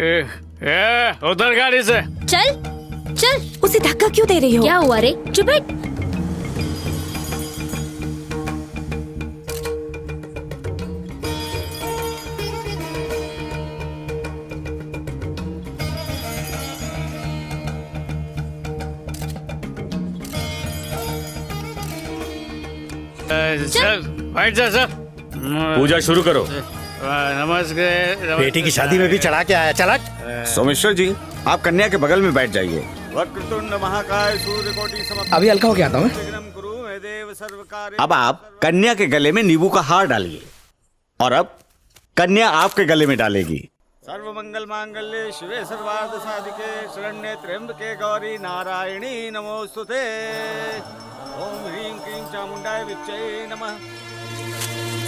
उधर गाड़ी से चल चल। उसे धक्का क्यों दे रही हो? क्या हुआ रे? चुप बैठ। चल बैठ जा सर। पूजा शुरू करो। नमस्कार। बेटी की शादी में भी चढ़ा के आया। चला। सोमेश्वर जी, आप कन्या के बगल में बैठ जाइए। वक्रतुंड महाकाय सूर्यकोटि समप्रभ। अभी हल्का होके आता हूँ। अब आप कन्या के गले में नींबू का हार डालिए और अब कन्या आपके गले में डालेगी। सर्व मंगल मांगल्ये शिवे सर्वार्थ साधिके शरण्ये त्र्यंबके गौरी नारायणी नमोस्तुते। ओम ह्रीं क्लीं चामुंडाय विच्चे नमः।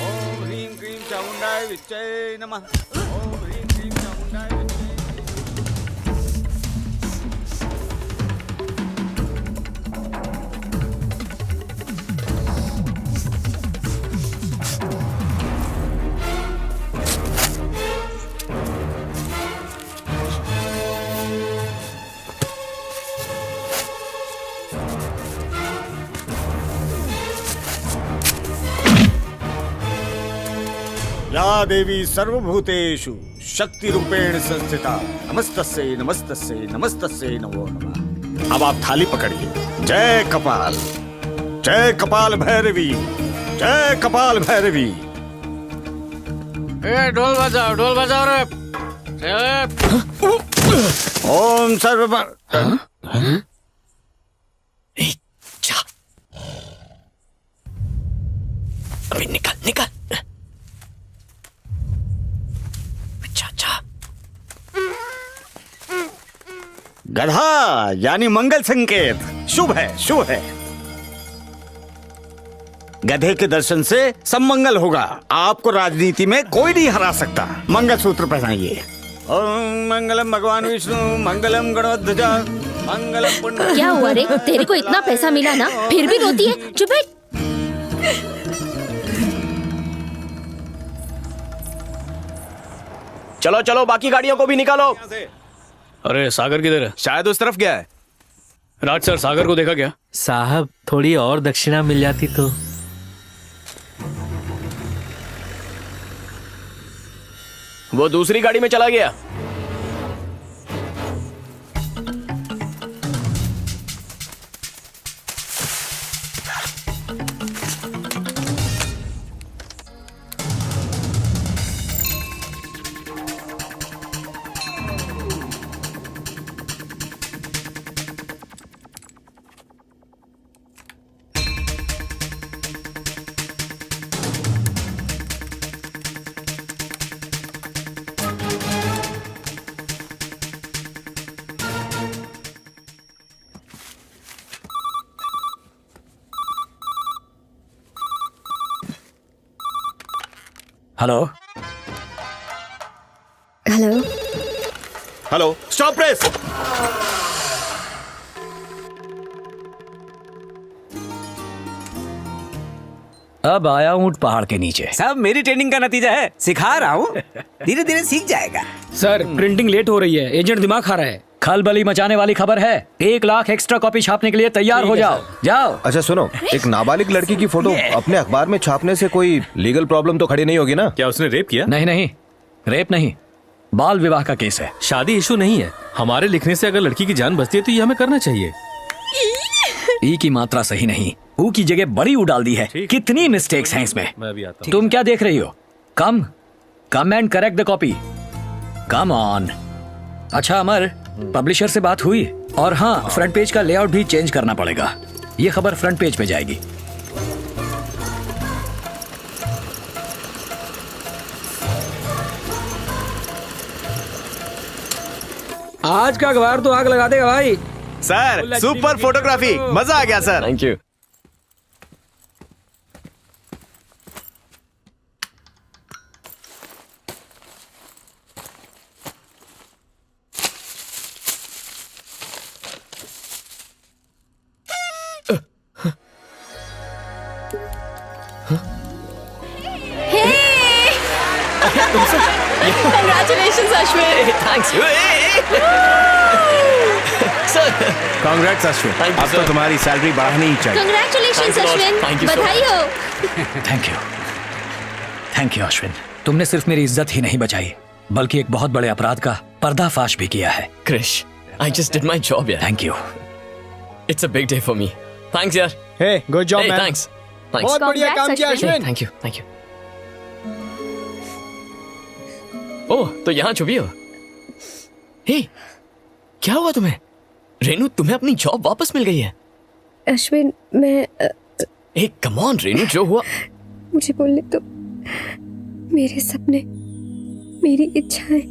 ओम ह्रीं क्लीं चामुंडाय विच्चे नमः। ओम ह्रीं क्लीं चामुंडाय विच्चे। या देवी सर्वभूतेषु शक्ति रूपेण संस्थिता नमस्तस्यै नमस्तस्यै नमस्तस्यै नमो नमः। अब आप थाली पकड़िए। जय कपाल भैरवी, जय कपाल भैरवी। ढोल बजाओ रे। ओम सर्व अभी निकल। गधा यानी मंगल संकेत। शुभ है। गधे के दर्शन से सब मंगल होगा। आपको राजनीति में कोई नहीं हरा सकता। मंगलसूत्र पहनाइए। ओम मंगलम भगवान विष्णु, मंगलम गणध्वजा, मंगलम पुण्य। क्या हुआ रे? तेरे को इतना पैसा मिला ना, फिर भी रोती है? चुप बैठ। चलो बाकी गाड़ियों को भी निकालो। अरे सागर किधर है? शायद उस तरफ गया है। राज सर, सागर को देखा क्या? साहब थोड़ी और दक्षिणा मिल जाती तो। वो दूसरी गाड़ी में चला गया। हेलो। Stop press. अब आया ऊंट पहाड़ के नीचे। सब मेरी ट्रेनिंग का नतीजा है। सिखा रहा हूँ, धीरे धीरे सीख जाएगा। सर प्रिंटिंग लेट हो रही है, एजेंट दिमाग खा रहा है। खलबली मचाने वाली खबर है। 1 लाख एक्स्ट्रा कॉपी छापने के लिए तैयार हो जाओ। अच्छा सुनो, एक नाबालिग लड़की की फोटो अपने अखबार में छापने से कोई लीगल प्रॉब्लम तो खड़ी नहीं होगी ना? क्या उसने रेप किया? नहीं, रेप नहीं, बाल विवाह का केस है। शादी इशू नहीं है। हमारे लिखने से अगर लड़की की जान बचती है तो ये हमें करना चाहिए। ई की मात्रा सही नहीं, ऊ की जगह बड़ी ऊ डाल दी है। कितनी मिस्टेक्स हैं इसमें। मैं भी आता हूं। तुम क्या देख रही हो? Come and correct the copy. Come on. अच्छा अमर, पब्लिशर से बात हुई? और हाँ, फ्रंट पेज का लेआउट भी चेंज करना पड़ेगा। ये खबर फ्रंट पेज पे जाएगी। आज का अखबार तो आग लगा देगा भाई। सर सुपर फोटोग्राफी, मजा आ गया sir. Thank you. Congratulations, Ashwin. Thanks sir. Congrats Ashwin, अब तो तुम्हारी सैलरी बढ़ानी ही चाहिए। Congratulations, Ashwin. Thank you so बधाई हो। Thank you Ashwin. तुमने सिर्फ मेरी इज्जत ही नहीं बचाई बल्कि एक बहुत बड़े अपराध का पर्दाफाश भी किया है। Krish, I just did my job यार। Thank you. It's a big day for me. Thanks यार। Hey, good job man. Thanks बहुत बढ़िया काम किया अश्विन। Thank you. ओह, तो यहाँ छुपी हो? हे, क्या हुआ तुम्हें? रेनू, तुम्हें अपनी जॉब वापस मिल गई है। अश्विन, मैं हे कम ऑन रेनू, जो हुआ मुझे बोलने तो। मेरे सपने, मेरी इच्छाएं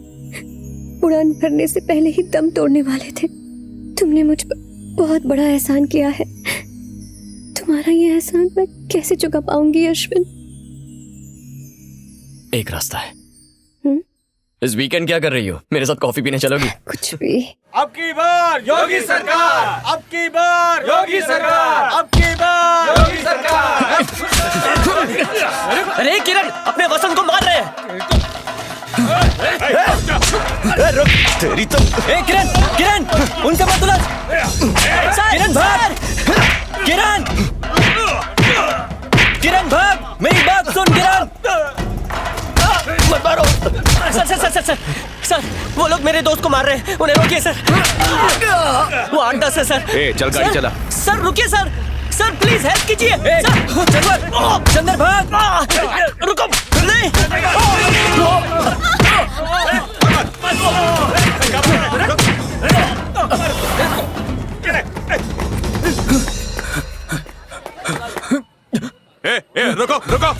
उड़ान भरने से पहले ही दम तोड़ने वाले थे। तुमने मुझ पर बहुत बड़ा एहसान किया है। तुम्हारा ये एहसान मैं कैसे चुका पाऊंगी अश्विन? एक रास्ता है। इस वीकेंड क्या कर रही हो? मेरे साथ कॉफी पीने चलोगी? कुछ भी। अब की बार योगी सरकार, अब की बार योगी सरकार, अब की बार योगी सरकार। अरे किरण, अपने वसंत को मार रहे हैं। रुक, तेरी तो। किरण, किरण, उनसे मत उलझ। किरण भाग! किरण! किरण भाग! मेरी बात सुन किरण! मत मारो! सर, वो लोग मेरे दोस्त को मार रहे हैं, उन्हें रोकिए सर। वो 8-10 है सर। ए, चल गाड़ी चला। सर रुकिए सर, सर प्लीज हेल्प कीजिए। चंदर भाग! रुको! नहीं! रुको रुको।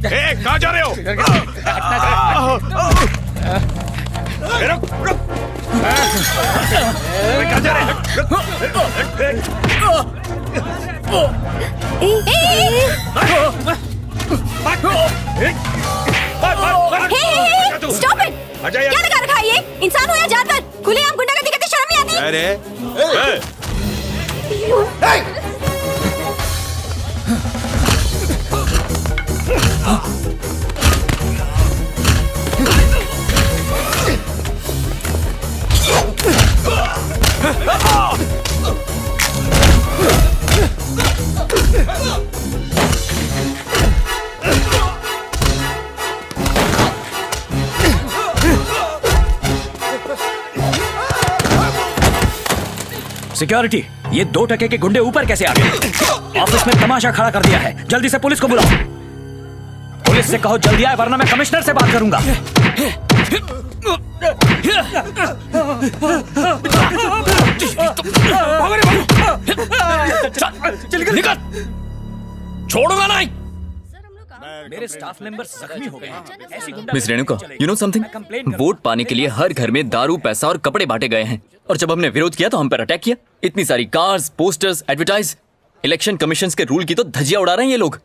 कहाँ जा रहे हो? रुक रुक। कहाँ जा रहे हो? Stop it! क्या लगा रखा है ये? इंसान हो या जानवर? खुलेआम गुंडागर्दी करते शर्म नहीं आती? अरे सिक्योरिटी, ये 2 टके के गुंडे ऊपर कैसे आ गए? ऑफिस में तमाशा खड़ा कर दिया है। जल्दी से पुलिस को बुलाओ। पुलिस से कहो जल्दी आए वरना मैं कमिश्नर से बात करूंगा। निकल! छोड़ूंगा नहीं। मेरे स्टाफ मेंबर्स जख्मी हो गए हैं। ऐसी miss Renuka, you know something? Vote पाने के लिए हर घर में दारू, पैसा और कपड़े बांटे गए हैं, और जब हमने विरोध किया तो हम पर अटैक किया। इतनी सारी cars, posters, advertise. Election commission के रूल की तो धज्जियां उड़ा रहे हैं ये लोग।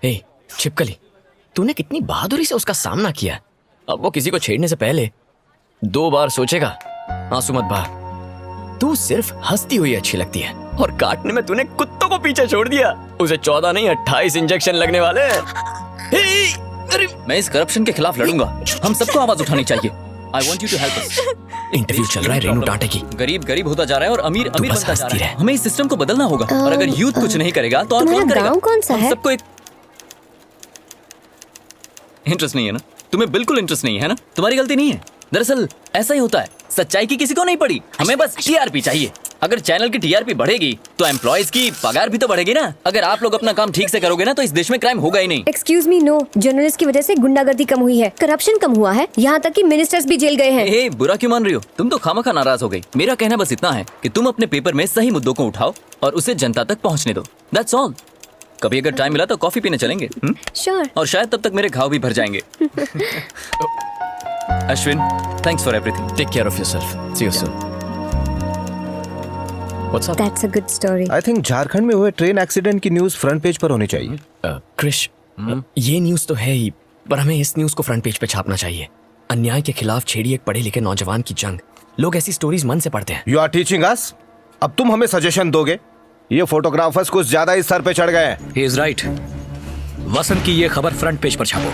ए, छिपकली, तूने कितनी बहादुरी से उसका सामना किया। अब वो किसी को छेड़ने से पहले 2 बार सोचेगा। आंसू मत बहा। तू सिर्फ हंसती हुई अच्छी लगती है, और काटने में तूने कुत्तों को पीछे छोड़ दिया। उसे 14 नहीं 28 इंजेक्शन लगने वाले हैं। मैं इस करप्शन के खिलाफ लड़ूंगा। हम सबको आवाज उठानी चाहिए। I want you to help us. Interview चल रहा है, रेनू डांटेगी। गरीब गरीब होता जा रहा है और अमीर अमीर बनता जा रहा है। हमें इस सिस्टम को बदलना होगा, और अगर यूथ कुछ नहीं करेगा तो और कौन करेगा? गाँव कौन सा है? सबको एक इंटरेस्ट नहीं है ना? तुम्हें बिल्कुल इंटरेस्ट नहीं है ना? तुम्हारी गलती नहीं है। दरअसल ऐसा ही होता है, सच्चाई की किसी को नहीं पड़ी। हमें बस टीआरपी चाहिए। अगर चैनल की टीआरपी बढ़ेगी तो एम्प्लॉयज की पगार भी तो बढ़ेगी ना। अगर आप लोग अपना काम ठीक से करोगे ना तो इस देश में क्राइम होगा ही नहीं। Excuse me, no. जर्नलिस्ट की वजह से गुंडागर्दी कम हुई है, करप्शन कम हुआ है, यहाँ तक कि मिनिस्टर्स भी जेल गए हैं। ए, बुरा क्यों मान रही हो? तुम तो खामखा नाराज हो गई। मेरा कहना बस इतना है कि तुम अपने पेपर में सही मुद्दों को उठाओ और उसे जनता तक पहुँचने दो। That's all. कभी अगर टाइम मिला तो कॉफी पीने चलेंगे। श्योर। और शायद तब तक मेरे घाव भी भर जाएंगे। Ashwin, thanks for everything. Take care of yourself. See you soon. What's up? That's a good story. I think Jharkhand में हुए ट्रेन एक्सीडेंट की न्यूज फ्रंट पेज पर होनी चाहिए। क्रिश, ये न्यूज तो है ही, पर हमें इस न्यूज को फ्रंट पेज पे छापना चाहिए। अन्याय के खिलाफ छेड़ी एक पढ़े लिखे नौजवान की जंग। लोग ऐसी स्टोरीज मन से पढ़ते हैं। You are teaching us? अब तुम हमें सजेशन दोगे? ये फोटोग्राफर्स कुछ ज्यादा ही सर पे चढ़ गए हैं। He is right. वसंत की ये खबर फ्रंट पेज पर छापो।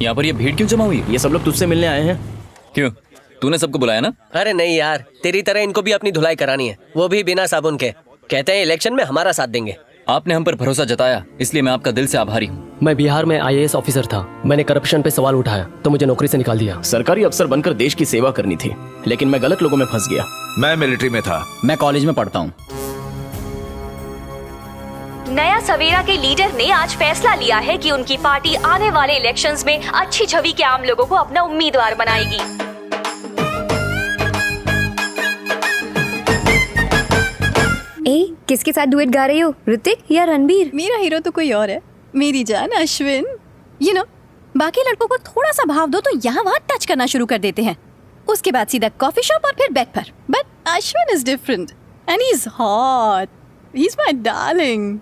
यहाँ पर ये भीड़ क्यों जमा हुई? ये सब लोग तुझसे मिलने आए हैं। क्यों? तूने सबको बुलाया ना? अरे नहीं यार, तेरी तरह इनको भी अपनी धुलाई करानी है, वो भी बिना साबुन के। कहते हैं इलेक्शन में हमारा साथ देंगे। आपने हम पर भरोसा जताया, इसलिए मैं आपका दिल से आभारी हूँ। मैं बिहार में IAS ऑफिसर था। मैंने करप्शन पे सवाल उठाया तो मुझे नौकरी से निकाल दिया। सरकारी अफसर बनकर देश की सेवा करनी थी, लेकिन मैं गलत लोगों में फंस गया। मैं मिलिट्री में था। मैं कॉलेज में पढ़ता हूँ। नया सवेरा के लीडर ने आज फैसला लिया है कि उनकी पार्टी आने वाले इलेक्शंस में अच्छी छवि के आम लोगों को अपना उम्मीदवार बनाएगी। ए, किसके साथ डुएट गा रही हो, ऋतिक या रणबीर? मेरा हीरो तो कोई और है, मेरी जान अश्विन। यू नो, बाकी लड़कों को थोड़ा सा भाव दो तो यहाँ वहाँ टच करना शुरू कर देते हैं, उसके बाद सीधा कॉफी शॉप और फिर बैक पर। But Ashwin is different and he is hot, he is my darling.